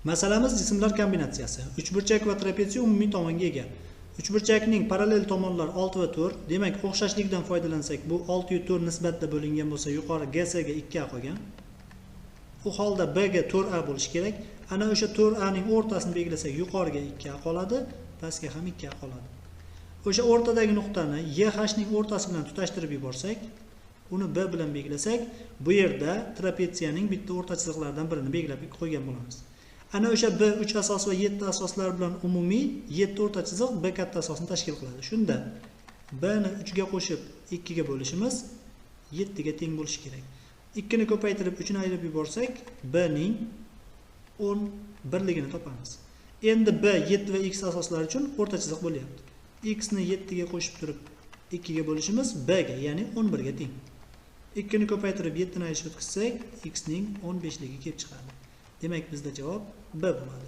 Masalamiz jismlar kombinatsiyasi. Uchburchak va trapetsiya umumiy tomonga ega. Uchburchakning parallel tomonlari 6 va 4. Demak, o'xshashlikdan foydalansak, bu 6 yu 4 nisbatda bo'lingan bo'lsa, yuqori GS ga 2A qolgan. U holda B ga 4A bo'lishi kerak. Ana o'sha 4A ning o'rtasini belgilasak, yuqoriga 2A qoladi, pastga ham 2A qoladi. O'sha o'rtadagi nuqtani YH ning o'rtasi bilan tutashtirib yuborsak, uni B bilan belgilasak, bu yerda trapetsiyaning bitta o'rta chiziqlaridan birini belgilab qo'ygan bo'lamiz. Ana o'sha B 3 asos va 7 asoslar bilan umumiy 7 o'rta chiziq B katta asosni tashkil qiladi. Shunda B ni 3 ga qo'shib 2 ga bo'lishimiz 7 ga teng bo'lishi kerak. 2 ni ko'paytirib 3 ni ayirib yuborsak, B ning 11 ligini topamiz. Endi B 7 va X asoslari uchun o'rta chiziq bo'lyapti. X ni 7 ga qo'shib turib 2 ga bo'lishimiz B ga, ya'ni 11 ga teng. 2 ni ko'paytirib 7 ni ayirib o'tkazsak, X ning 15 ligi kelib chiqadi. Demak, bizda javob B bo'ladi.